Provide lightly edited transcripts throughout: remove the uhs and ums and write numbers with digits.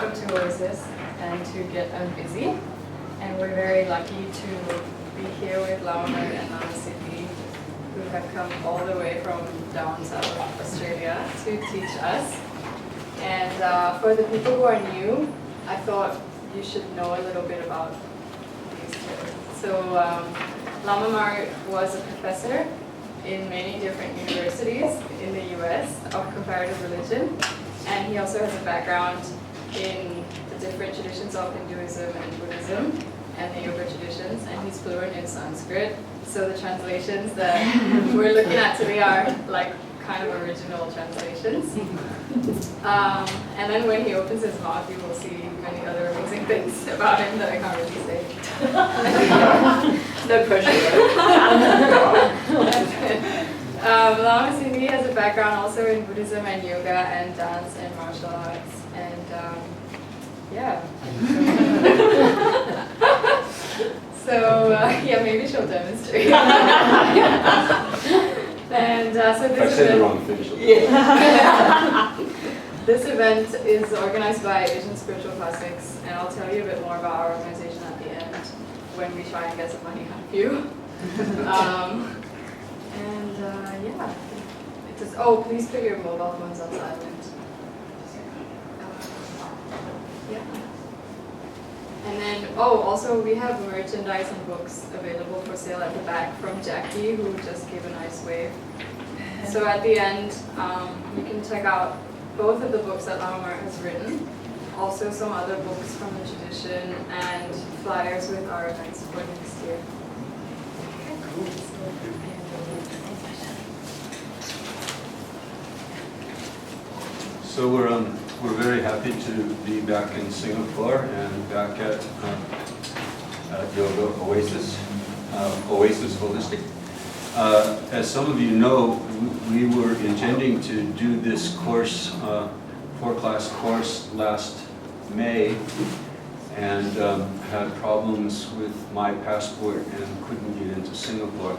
welcome to Oasis and to get Unbusy. And we're very lucky to be here with Lama Marut and Lama Marut, who have come all the way from down south Australia to teach us. And for the people who are new, I thought you should know a little bit about these two. So Lama Marut was a professor in many different universities in the US of comparative religion, and he also has a background in the different traditions of Hinduism and Buddhism and the yoga traditions, and he's fluent in Sanskrit. So the translations that we're looking at today are like kind of original translations. And then when he opens his mouth, you will see many other amazing things about him that I can't really say. No pressure. Lama Marut has a background also in Buddhism and yoga and dance and martial arts, and yeah. So yeah, maybe she'll demonstrate. And so I said the wrong thing. This event is organized by Asian Spiritual Classics, and I'll tell you a bit more about our organization at the end when we try and get some money out of you. Yeah, it says, oh, please put your mobile phones on silent. Yeah. And then, oh, also we have merchandise and books available for sale at the back from Jackie, who just gave a nice wave. So at the end, you can check out both of the books that Lama Marut has written, also some other books from the tradition, and flyers with our events for next year. So we're very happy to be back in Singapore and back at Yoga Oasis, Oasis Holistic. As some of you know, we were intending to do this course, 4-class course last May, and had problems with my passport and couldn't get into Singapore.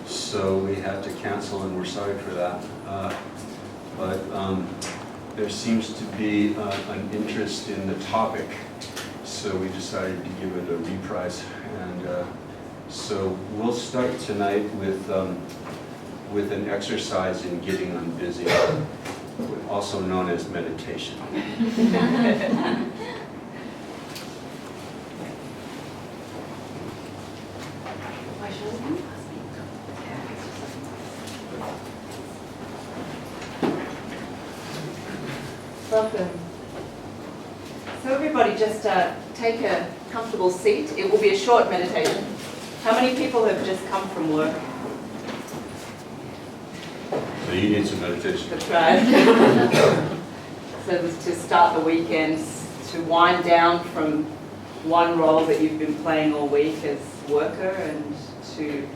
So we had to cancel, and we're sorry for that. But there seems to be an interest in the topic, so we decided to give it a reprise. And so we'll start tonight with an exercise in getting unbusy, also known as meditation. Welcome. So everybody just take a comfortable seat. It will be a short meditation. How many people have just come from work? So you need some meditation. That's right. So it was to start the weekend, to wind down from one role that you've been playing all week as worker, and to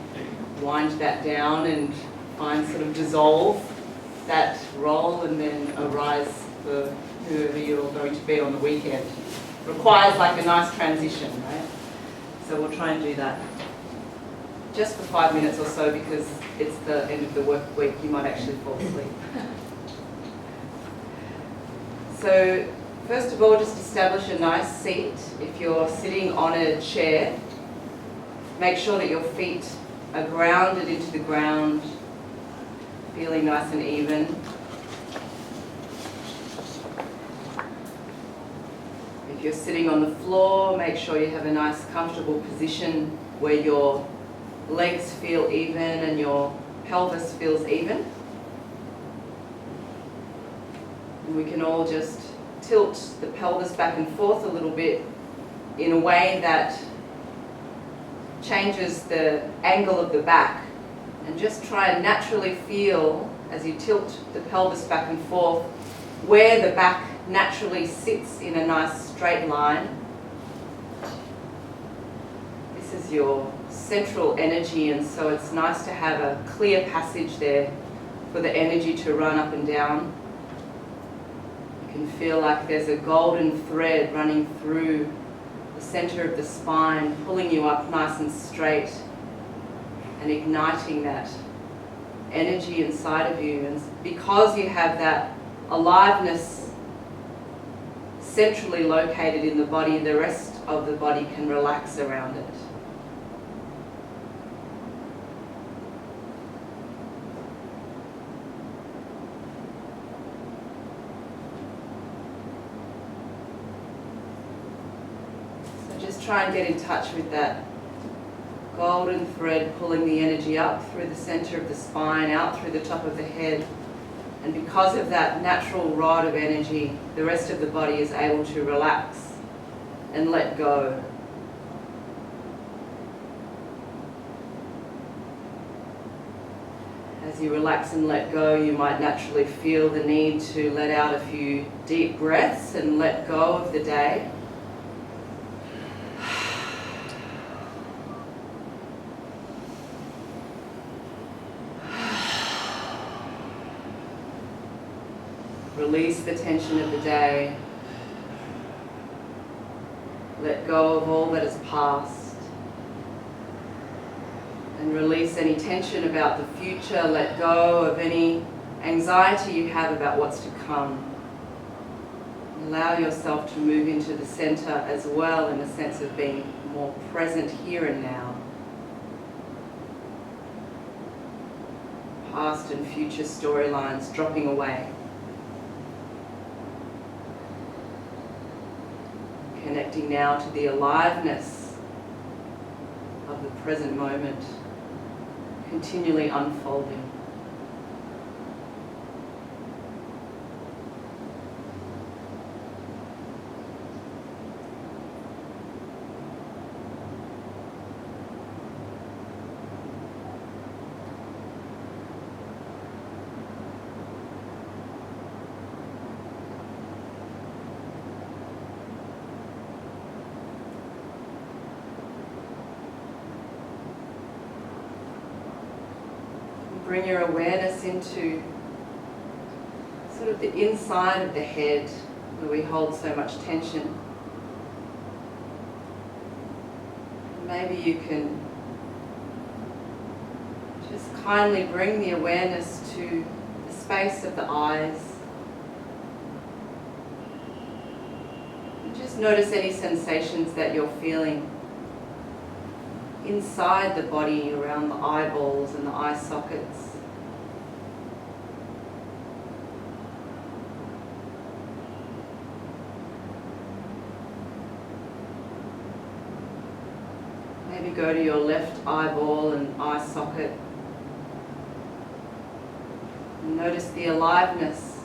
wind that down and find sort of dissolve that role and then arise for whoever you're going to be on the weekend. Requires like a nice transition, right? So we'll try and do that just for 5 minutes or so, because it's the end of the work week. You might actually fall asleep. So first of all, just establish a nice seat. If you're sitting on a chair, make sure that your feet are grounded into the ground, feeling nice and even. If you're sitting on the floor, make sure you have a nice comfortable position where your legs feel even and your pelvis feels even. And we can all just tilt the pelvis back and forth a little bit in a way that changes the angle of the back. And just try and naturally feel, as you tilt the pelvis back and forth, where the back naturally sits in a nice straight line. This is your central energy, and so it's nice to have a clear passage there for the energy to run up and down. You can feel like there's a golden thread running through the center of the spine, pulling you up nice and straight and igniting that energy inside of you. And because you have that aliveness centrally located in the body, the rest of the body can relax around it. So just try and get in touch with that golden thread pulling the energy up through the center of the spine, out through the top of the head. And because of that natural rod of energy, the rest of the body is able to relax and let go. As you relax and let go, you might naturally feel the need to let out a few deep breaths and let go of the day. Release the tension of the day. Let go of all that has passed. And release any tension about the future. Let go of any anxiety you have about what's to come. Allow yourself to move into the center as well, in a sense of being more present here and now. Past and future storylines dropping away. Connecting now to the aliveness of the present moment, continually unfolding. Bring your awareness into sort of the inside of the head where we hold so much tension. Maybe you can just kindly bring the awareness to the space of the eyes. And just notice any sensations that you're feeling inside the body, around the eyeballs and the eye sockets. Maybe go to your left eyeball and eye socket. And notice the aliveness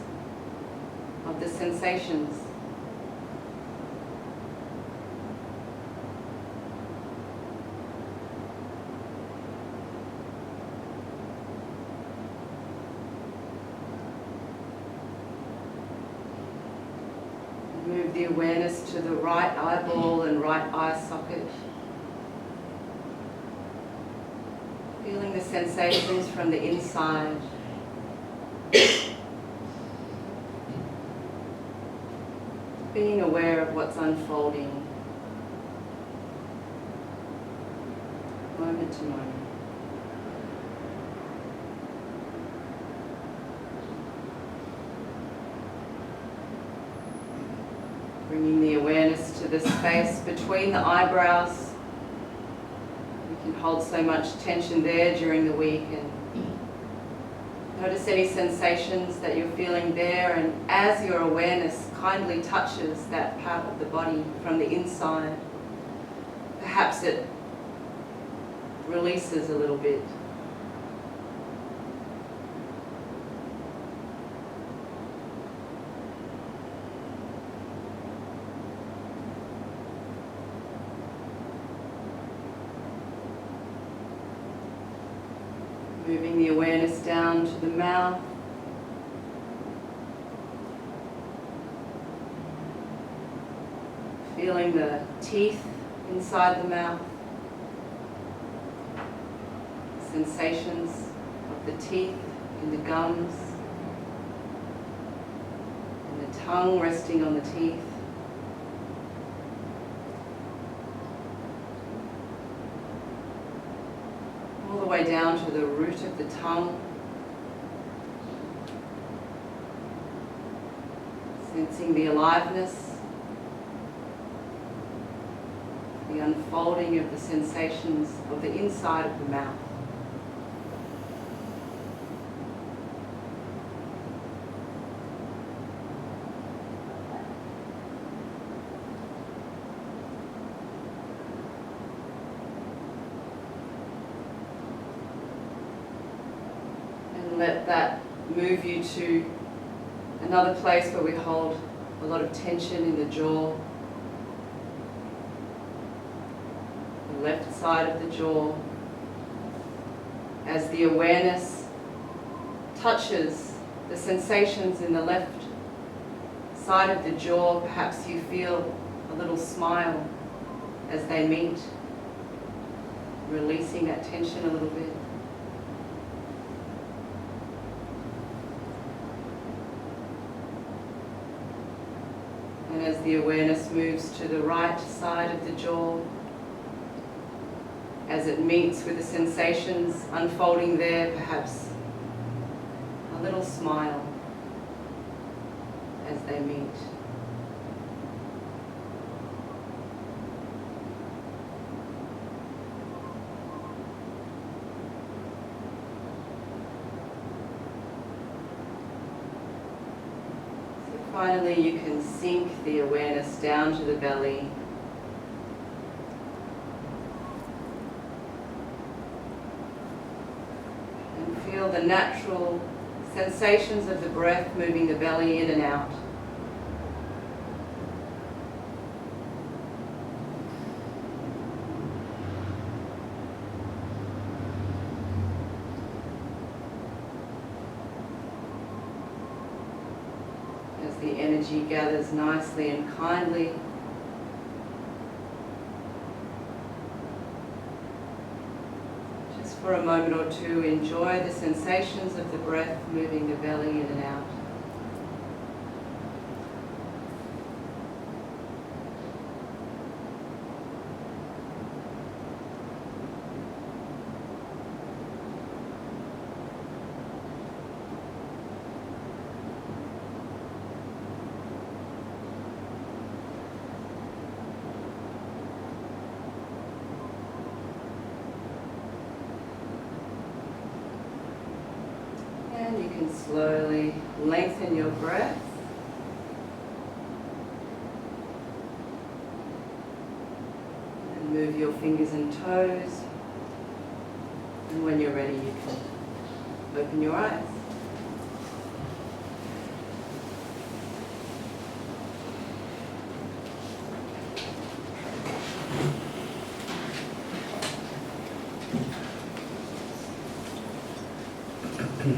of the sensations. Move the awareness to the right eyeball and right eye socket. Feeling the sensations from the inside. Being aware of what's unfolding, moment to moment. Bringing the awareness to the space between the eyebrows. You can hold so much tension there during the week, and notice any sensations that you're feeling there, and as your awareness kindly touches that part of the body from the inside, perhaps it releases a little bit. Moving the awareness down to the mouth. Feeling the teeth inside the mouth. Sensations of the teeth in the gums. And the tongue resting on the teeth. All the way down to the root of the tongue. Sensing the aliveness the unfolding of the sensations of the inside of the mouth. And let that move you to another place where we hold a lot of tension in the jaw. The left side of the jaw. As the awareness touches the sensations in the left side of the jaw, perhaps you feel a little smile as they meet, releasing that tension a little bit. And as the awareness moves to the right side of the jaw, as it meets with the sensations unfolding there, perhaps a little smile as they meet. Finally, you can sink the awareness down to the belly. And feel the natural sensations of the breath moving the belly in and out. The energy gathers nicely and kindly. Just for a moment or two, enjoy the sensations of the breath moving the belly in and out. And you can slowly lengthen your breath. And move your fingers and toes. And when you're ready, you can open your eyes.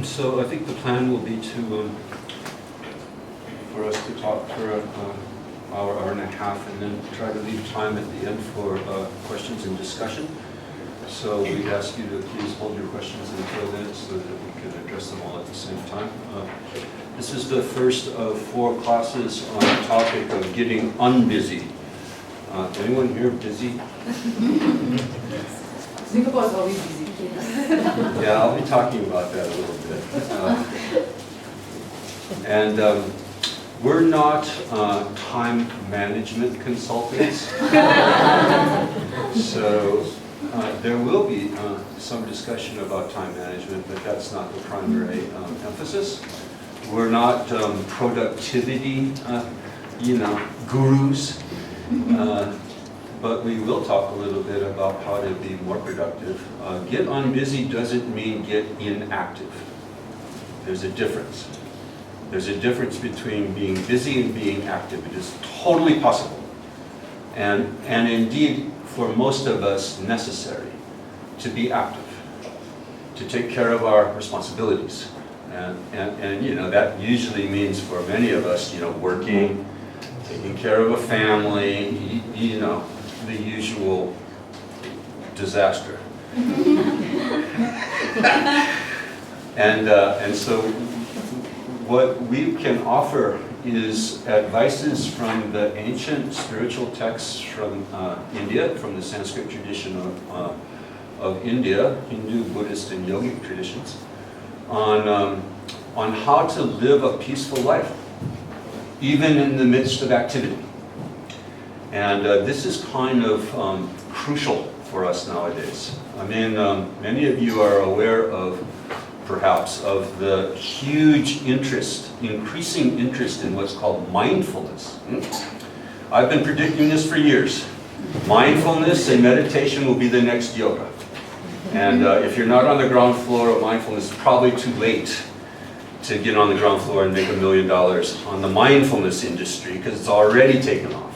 So I think the plan will be to, for us to talk for an hour and a half, and then try to leave time at the end for questions and discussion. So we ask you to please hold your questions until then so that we can address them all at the same time. This is the first of 4 classes on the topic of getting unbusy. Anyone here busy? Singapore is always busy. Yeah, I'll be talking about that a little bit. We're not time management consultants. So there will be some discussion about time management, but that's not the primary emphasis. We're not productivity, gurus. But we will talk a little bit about how to be more productive. Get unbusy doesn't mean get inactive. There's a difference. There's a difference between being busy and being active. It is totally possible. And indeed, for most of us, necessary to be active, to take care of our responsibilities. And that usually means for many of us, working, taking care of a family, the usual disaster. And so what we can offer is advices from the ancient spiritual texts from India, from the Sanskrit tradition of India, Hindu, Buddhist, and yogic traditions, on how to live a peaceful life, even in the midst of activity. And this is kind of crucial for us nowadays. I mean, many of you are aware of, perhaps, of the huge interest, increasing interest in what's called mindfulness. I've been predicting this for years. Mindfulness and meditation will be the next yoga. And if you're not on the ground floor of mindfulness, it's probably too late to get on the ground floor and make $1 million on the mindfulness industry, because it's already taken off.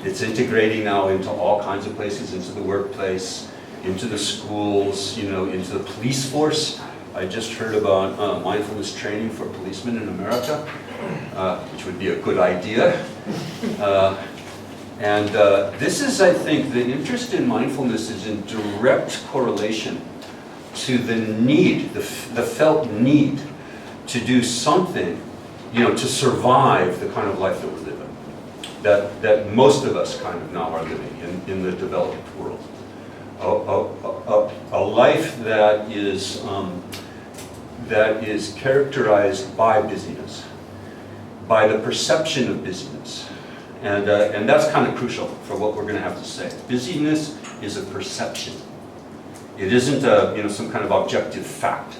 It's integrating now into all kinds of places, into the workplace, into the schools, you know, into the police force. I just heard about mindfulness training for policemen in America, which would be a good idea. This is, I think, the interest in mindfulness is in direct correlation to the need, the felt need to do something, you know, to survive the kind of life that we're living, that most of us kind of now are living in the developed world. A life that is characterized by busyness, by the perception of busyness. And that's kind of crucial for what we're going to have to say. Busyness is a perception. It isn't some kind of objective fact.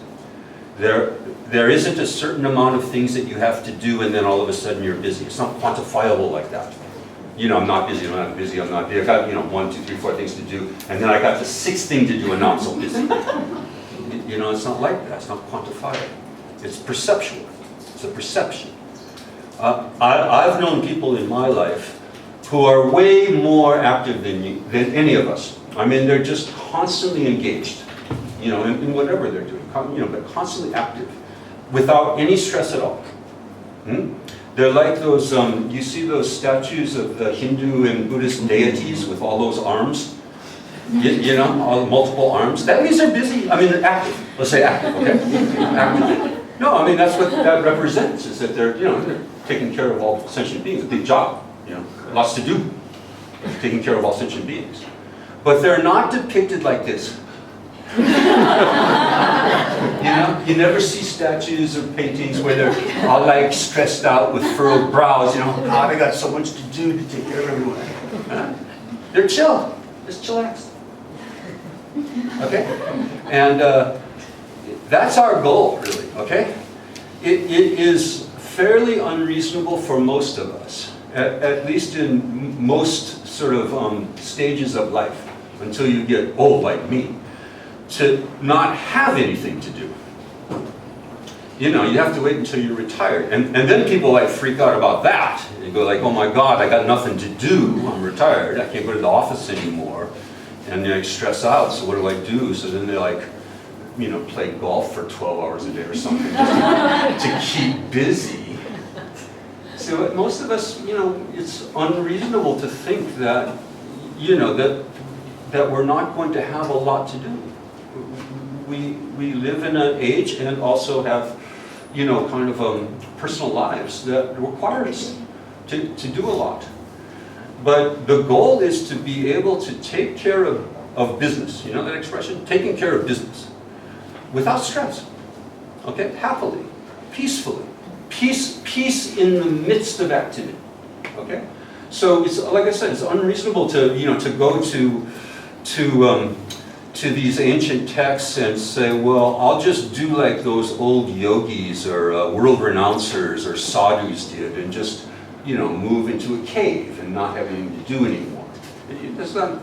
There isn't a certain amount of things that you have to do and then all of a sudden you're busy. It's not quantifiable like that. You know, I'm not busy, I'm not busy, I'm not busy. I got, 1, 2, 3, 4 things to do, and then I got the 6th thing to do and now I'm so busy. You know, it's not like that. It's not quantifiable. It's perceptual. It's a perception. I've known people in my life who are way more active than any of us. I mean, they're just constantly engaged, you know, in whatever they're doing, but constantly active, without any stress at all. They're like those, you see those statues of the Hindu and Buddhist deities with all those arms? You know, all multiple arms. That means they're busy. I mean, they're active. Let's say active, okay? Active. No, I mean, that's what that represents, is that they're, they're taking care of all sentient beings. A big job, lots to do. Taking care of all sentient beings. But they're not depicted like this. You never see statues or paintings where they're all like stressed out with furrowed brows, God, I got so much to do to take care of everyone. They're chill, just chillaxed. Okay? And that's our goal, really, okay? It is fairly unreasonable for most of us, at least in most sort of stages of life, until you get old like me, to not have anything to do. You have to wait until you're retired. And then people like freak out about that. They go like, oh my God, I got nothing to do. I'm retired. I can't go to the office anymore. And they stress out, so what do I do? So then they like, play golf for 12 hours a day or something just to keep busy. So most of us, it's unreasonable to think that, that we're not going to have a lot to do. We live in an age and also have, kind of personal lives that require us to do a lot. But the goal is to be able to take care of business. You know that expression? Taking care of business. Without stress. Okay? Happily. Peacefully. Peace in the midst of activity. Okay? So it's, like I said, it's unreasonable to, to go to these ancient texts and say, well, I'll just do like those old yogis or world renouncers or sadhus did and just, move into a cave and not have anything to do anymore. That's not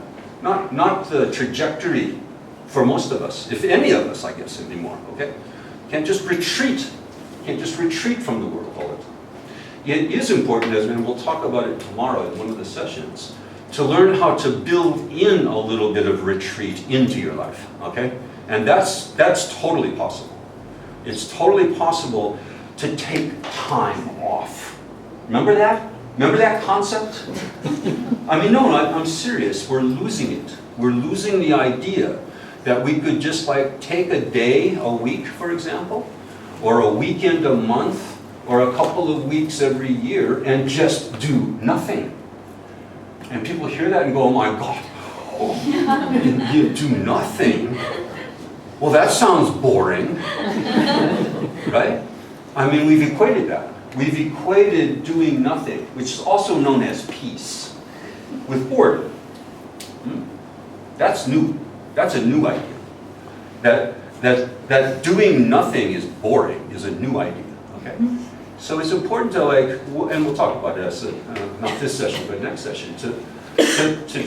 the trajectory for most of us, if any of us, I guess, anymore, okay? Can't just retreat from the world all the time. It is important, and we'll talk about it tomorrow in one of the sessions, to learn how to build in a little bit of retreat into your life, okay? And that's totally possible. It's totally possible to take time off. Remember that? Remember that concept? I mean, no, I'm serious. We're losing it. We're losing the idea that we could just like take a day a week, for example, or a weekend a month, or a couple of weeks every year and just do nothing. And people hear that and go, oh my God, you do nothing? Well, that sounds boring, right? I mean, we've equated that. We've equated doing nothing, which is also known as peace. with boredom. That's new. That's a new idea. That doing nothing is boring is a new idea. Okay. So it's important to and we'll talk about it as not this session but next session, to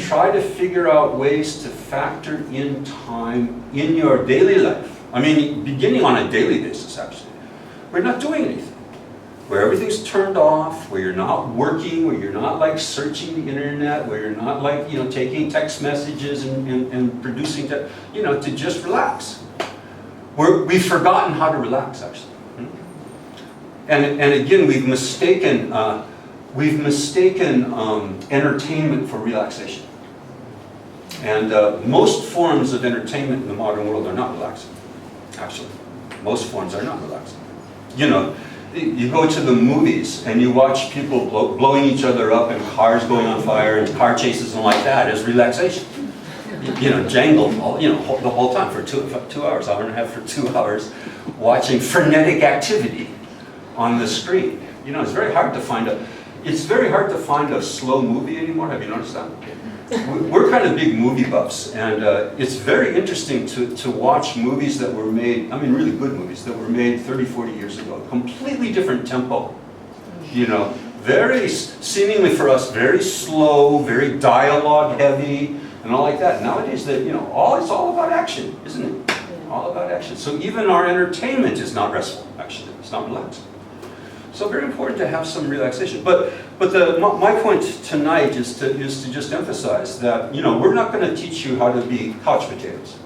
try to figure out ways to factor in time in your daily life. I mean, beginning on a daily basis actually. We're not doing anything. Where everything's turned off, where you're not working, where you're not like searching the internet, where you're not like, taking text messages and producing, to just relax. We've forgotten how to relax actually. And again, we've mistaken entertainment for relaxation. And most forms of entertainment in the modern world are not relaxing, actually. Most forms are not relaxing. You go to the movies and you watch people blowing each other up and cars going on fire and car chases and like that as relaxation. Jangle, the whole time for 2 hours, hour and a half for 2 hours, watching frenetic activity on the screen. It's very hard to find a slow movie anymore. Have you noticed that? We're kind of big movie buffs, and it's very interesting to watch movies that were made, really good movies that were made 30, 40 years ago. Completely different tempo. Very, seemingly for us, very slow, very dialogue heavy, and all like that. Nowadays, it's all about action, isn't it? All about action. So even our entertainment is not restful, actually. It's not relaxing. So very important to have some relaxation. But my point tonight is to just emphasize that we're not going to teach you how to be couch potatoes.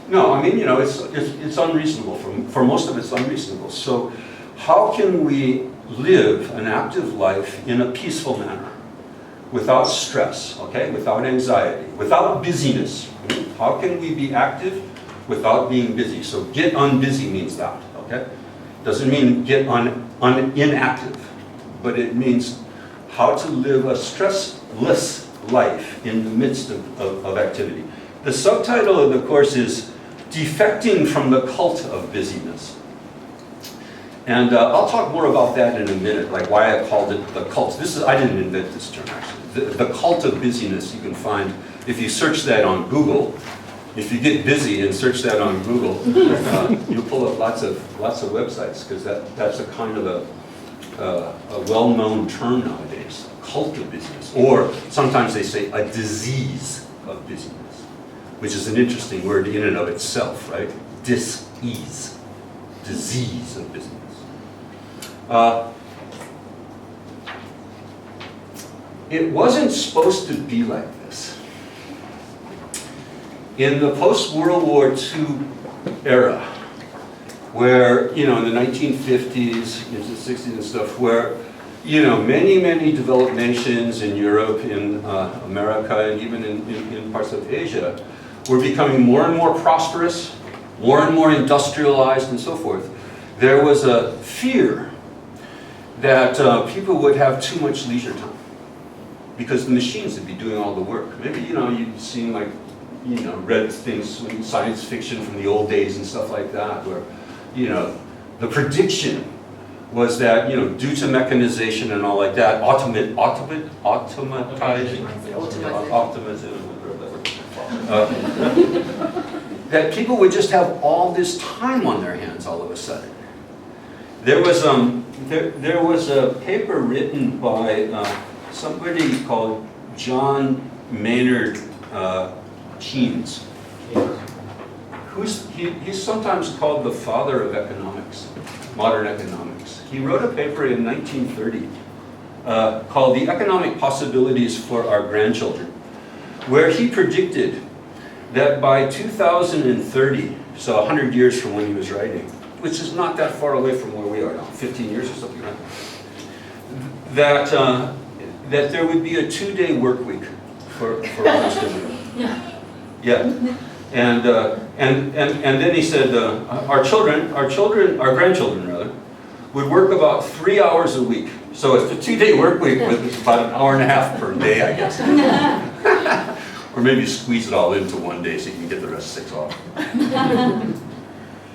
No, it's unreasonable. For most of it's unreasonable. So how can we live an active life in a peaceful manner, without stress, okay, without anxiety, without busyness? How can we be active without being busy? So get unbusy means that, okay? Doesn't mean get inactive, but it means how to live a stressless life in the midst of activity. The subtitle of the course is Defecting from the Cult of Busyness. And I'll talk more about that in a minute, like why I called it the cult. I didn't invent this term actually. The cult of busyness, you can find, if you search that on Google. If you get busy and search that on Google, you'll pull up lots of websites, because that's a kind of a well-known term nowadays, cult of busyness. Or sometimes they say a disease of busyness, which is an interesting word in and of itself, right? Dis-ease, disease of busyness. It wasn't supposed to be like this. In the post-World War II era, where, in the 1950s, into the 60s and stuff, where, many developed nations in Europe, in America, and even in parts of Asia, were becoming more and more prosperous, more and more industrialized, and so forth. There was a fear that people would have too much leisure time, because the machines would be doing all the work. Maybe, you've seen read things, science fiction from the old days and stuff like that, where, the prediction was that, due to mechanization and all like that, that people would just have all this time on their hands all of a sudden. There was a paper written by somebody called John Maynard Keynes. He's sometimes called the father of economics, modern economics. He wrote a paper in 1930 called The Economic Possibilities for Our Grandchildren, where he predicted that by 2030, so 100 years from when he was writing, which is not that far away from where we are now, 15 years or something like that, that there would be a 2-day work week for almost everyone. Yeah, and then he said our grandchildren rather, would work about 3 hours a week. So it's a 2-day work week with about an hour and a half per day, I guess. Or maybe squeeze it all into one day so you can get the rest 6 off.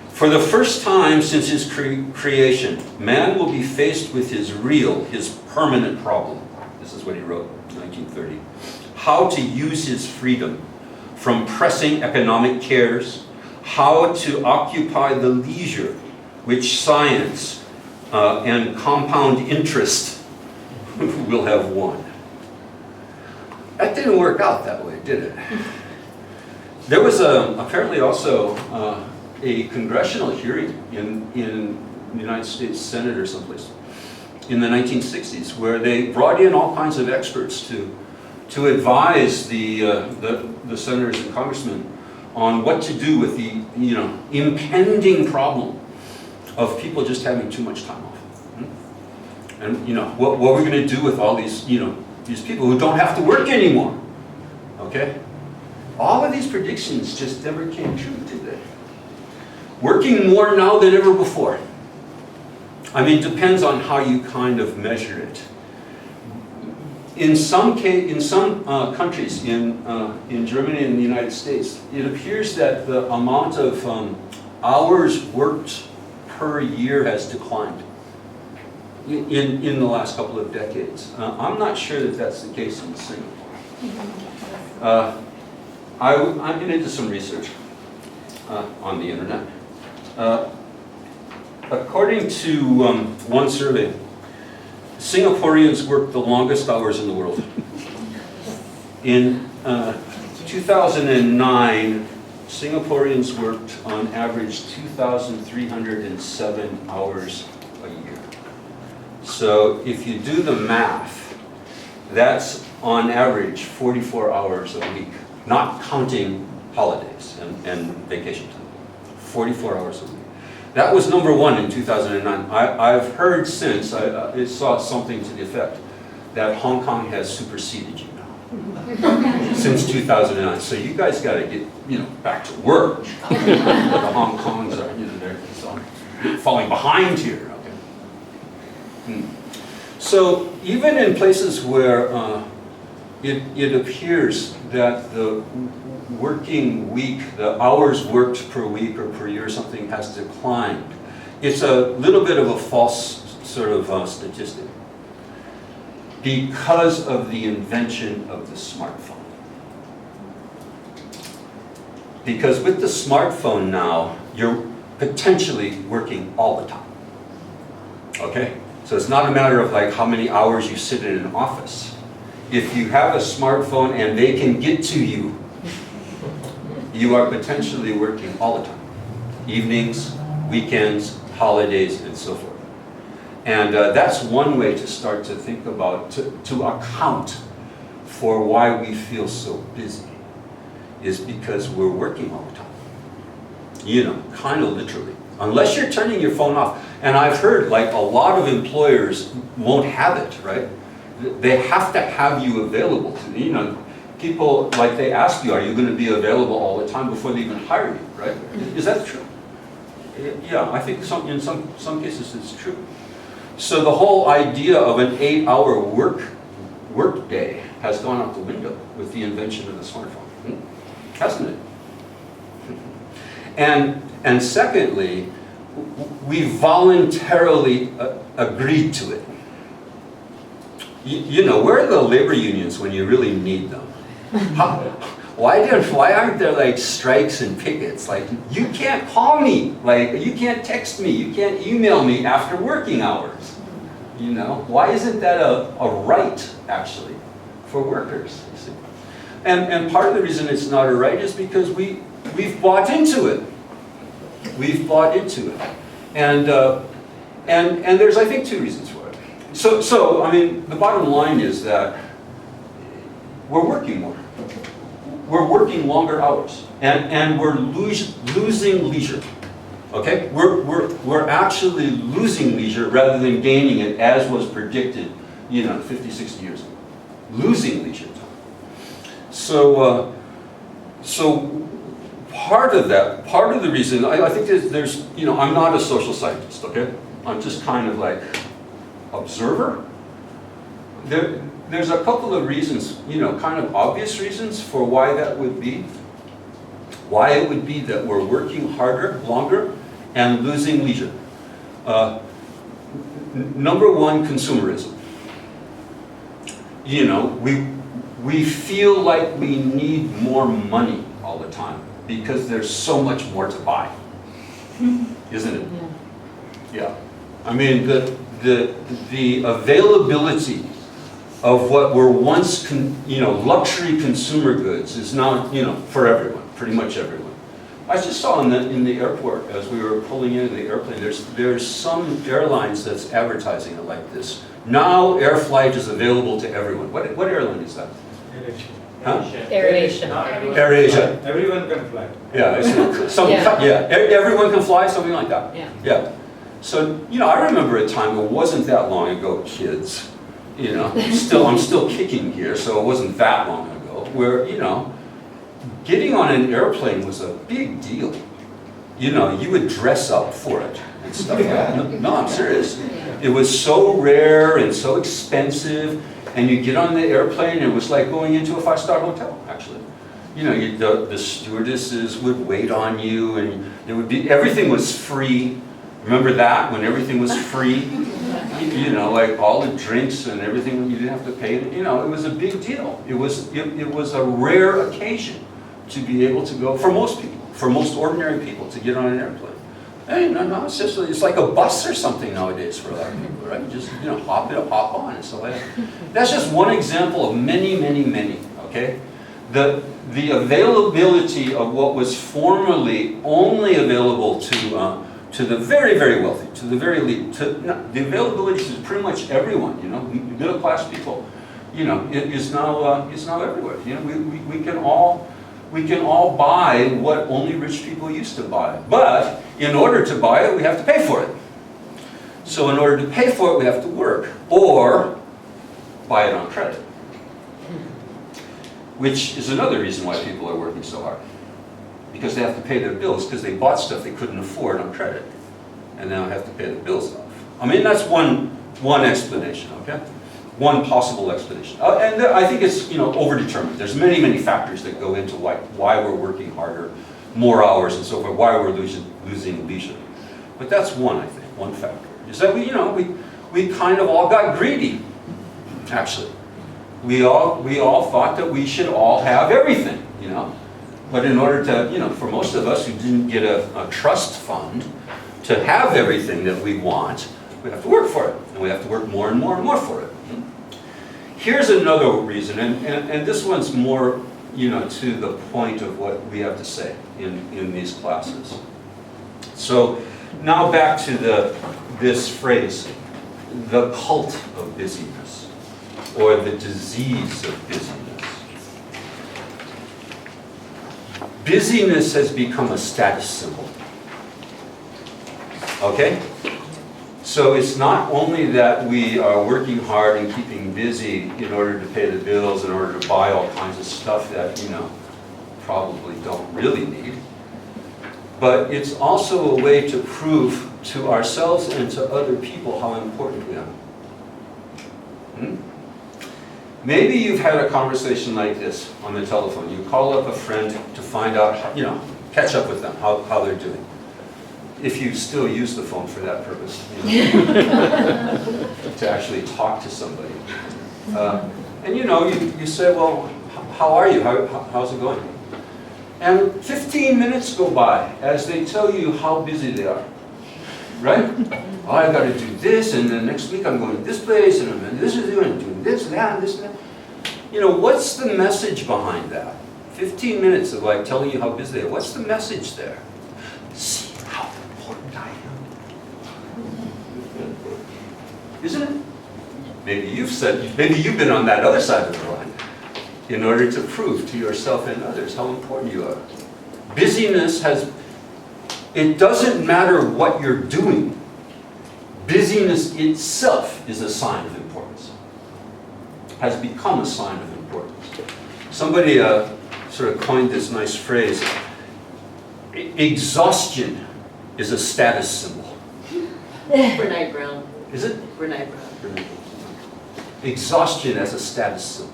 For the first time since his creation, man will be faced with his permanent problem. This is what he wrote in 1930. How to use his freedom from pressing economic cares, how to occupy the leisure which science and compound interest will have won. That didn't work out that way, did it? There was apparently also a congressional hearing in the United States Senate or someplace in the 1960s where they brought in all kinds of experts to advise the senators and congressmen on what to do with the impending problem of people just having too much time off. And what we're going to do with all these these people who don't have to work anymore. Okay? All of these predictions just never came true, did they? Working more now than ever before. I mean, depends on how you kind of measure it. In some countries, in Germany and the United States, it appears that the amount of hours worked per year has declined in the last couple of decades. I'm not sure that that's the case in Singapore. I've been into some research on the internet. According to one survey, Singaporeans work the longest hours in the world. In 2009, Singaporeans worked on average 2,307 hours a year. So if you do the math, that's on average 44 hours a week, not counting holidays and vacation time. 44 hours a week. That was number one in 2009. I've heard since, I saw something to the effect that Hong Kong has superseded you now. Since 2009. So you guys got to get back to work. The Hong Kongs are they're falling behind here. Okay. So even in places where it appears that the working week, the hours worked per week or per year or something has declined, it's a little bit of a false sort of statistic because of the invention of the smartphone. Because with the smartphone now, you're potentially working all the time. Okay? So it's not a matter of like how many hours you sit in an office. If you have a smartphone and they can get to you, you are potentially working all the time. Evenings, weekends, holidays, and so forth. And that's one way to start to think about, to account for why we feel so busy, is because we're working all the time. Kind of literally. Unless you're turning your phone off. And I've heard like a lot of employers won't have it, right? They have to have you available to people, like they ask you, are you going to be available all the time before they even hire you, right? Is that true? Yeah, I think in some cases it's true. So the whole idea of an 8-hour work day has gone out the window with the invention of the smartphone, hasn't it? And secondly, we voluntarily agreed to it. Where are the labor unions when you really need them? Why aren't there like strikes and pickets? Like, you can't call me, like you can't text me, you can't email me after working hours. Why isn't that a right actually for workers? You see? And part of the reason it's not a right is because we've bought into it. We've bought into it, and there's I think two reasons for it. So I mean the bottom line is that we're working more. We're working longer hours, and we're losing leisure. Okay, we're actually losing leisure rather than gaining it, as was predicted, 50, 60 years ago. Losing leisure time. So part of the reason, I think there's I'm not a social scientist. Okay, I'm just kind of like observer. There's a couple of reasons, kind of obvious reasons for why that would be. Why it would be that we're working harder, longer, and losing leisure. Number one, consumerism. you know, we feel like we need more money all the time because there's so much more to buy, isn't it? Yeah. I mean, the availability of what were once, luxury consumer goods is now, for everyone, pretty much everyone. I just saw in the airport as we were pulling into the airplane, there's some airlines that's advertising it like this. Now air flight is available to everyone. What airline is that? AirAsia. Huh? AirAsia. AirAsia. Everyone can fly. Yeah, Yeah. everyone can fly, something like that. Yeah. Yeah. So, I remember a time, it wasn't that long ago, kids, I'm still kicking here, so it wasn't that long ago, where, getting on an airplane was a big deal. You would dress up for it and stuff like that. No, I'm serious. It was so rare and so expensive, and you get on the airplane, and it was like going into a 5-star hotel, actually. The stewardesses would wait on you, and it would be, everything was free. Remember that, when everything was free? Like all the drinks and everything, you didn't have to pay. It was a big deal. It was a rare occasion to be able to go, for most people, for most ordinary people, to get on an airplane. Hey, no, it's like a bus or something nowadays for a lot of people, right? Just, hop on and stuff like that. That's just one example of many, many, many, okay? The availability of what was formerly only available to the very, very wealthy, to the very elite, the availability to pretty much everyone, middle class people, it is now everywhere. We can all buy what only rich people used to buy. But in order to buy it, we have to pay for it. So in order to pay for it, we have to work or buy it on credit. Which is another reason why people are working so hard. Because they have to pay their bills because they bought stuff they couldn't afford on credit. And now have to pay the bills off. I mean, that's one explanation, okay? One possible explanation. And I think it's, overdetermined. There's many, many factors that go into why we're working harder, more hours and so forth, why we're losing leisure. But that's one, I think, one factor. Is that we kind of all got greedy, actually. We all thought that we should all have everything, But in order to, for most of us who didn't get a trust fund to have everything that we want, we have to work for it. And we have to work more and more and more for it. Here's another reason, and this one's more, to the point of what we have to say in these classes. So now back to this phrase, the cult of busyness, or the disease of busyness. Busyness has become a status symbol. Okay? So it's not only that we are working hard and keeping busy in order to pay the bills, in order to buy all kinds of stuff that, probably don't really need, but it's also a way to prove to ourselves and to other people how important we are. Maybe you've had a conversation like this on the telephone. You call up a friend to find out, catch up with them, how they're doing. If you still use the phone for that purpose, to actually talk to somebody. And you say, well, how are you? How's it going? And 15 minutes go by as they tell you how busy they are. Right? Oh, I've got to do this, and then next week I'm going to this place, and I'm doing this and that, and this and that. What's the message behind that? 15 minutes of telling you how busy they are. What's the message there? See how important I am. Isn't it? Maybe you've been on that other side of the line in order to prove to yourself and others how important you are. Busyness it doesn't matter what you're doing. Busyness itself is a sign of importance. Has become a sign of importance. Somebody sort of coined this nice phrase. Exhaustion is a status symbol. Brene Brown. Is it? Brene Brown. Exhaustion as a status symbol.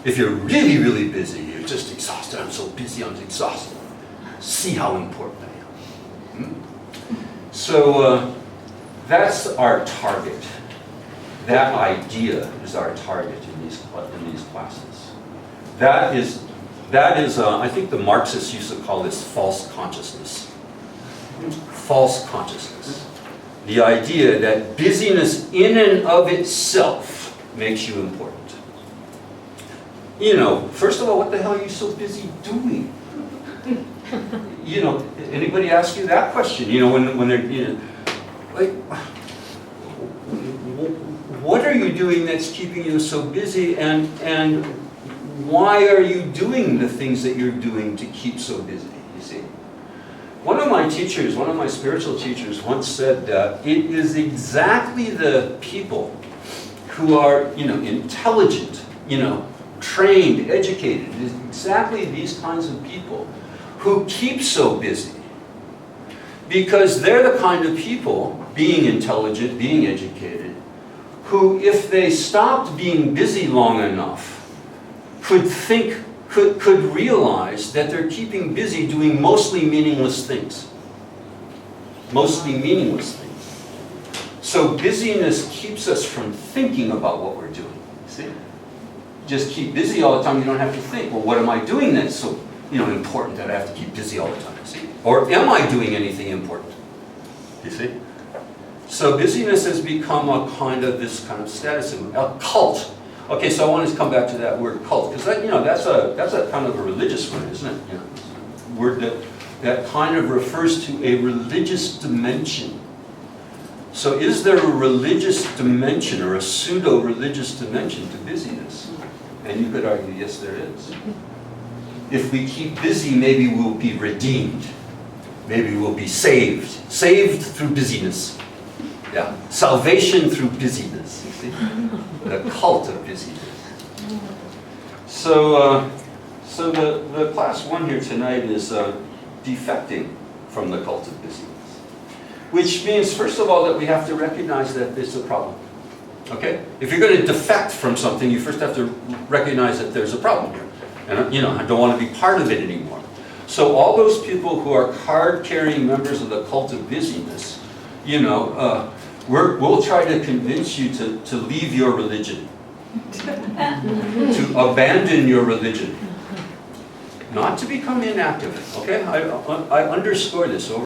If you're really, really busy, you're just exhausted. I'm so busy, I'm exhausted. See how important I am. So that's our target. that idea is our target in these classes. That is, I think the Marxists used to call this false consciousness. False consciousness. The idea that busyness in and of itself makes you important. You know, first of all, what the hell are you so busy doing? You know, anybody ask you that question? You know, when they're, you know, like, what are you doing that's keeping you so busy, and why are you doing the things that you're doing to keep so busy, you see? One of my teachers, one of my spiritual teachers once said that it is exactly the people who are, you know, intelligent, you know, trained, educated, it is exactly these kinds of people who keep so busy. Because they're the kind of people, being intelligent, being educated, who, if they stopped being busy long enough, could realize that they're keeping busy doing mostly meaningless things. Mostly meaningless things. So busyness keeps us from thinking about what we're doing. See? Just keep busy all the time, you don't have to think, well, what am I doing that's so, you know, important that I have to keep busy all the time? See? Or am I doing anything important? You see? So busyness has become this kind of status symbol, a cult. Okay, so I want to come back to that word cult, because that, you know, that's a kind of a religious word, isn't it? You know, word that kind of refers to a religious dimension. So is there a religious dimension or a pseudo-religious dimension to busyness? And you could argue, yes, there is. If we keep busy, maybe we'll be redeemed. Maybe we'll be saved. Saved through busyness. Yeah, salvation through busyness, you see? The cult of busyness. So the class 1 here tonight is defecting from the cult of busyness. Which means, first of all, that we have to recognize that there's a problem. Okay? If you're going to defect from something, you first have to recognize that there's a problem here. And, you know, I don't want to be part of it anymore. So all those people who are card-carrying members of the cult of busyness, you know, we'll try to convince you to leave your religion, to abandon your religion, not to become inactive. Okay, I underscore this over.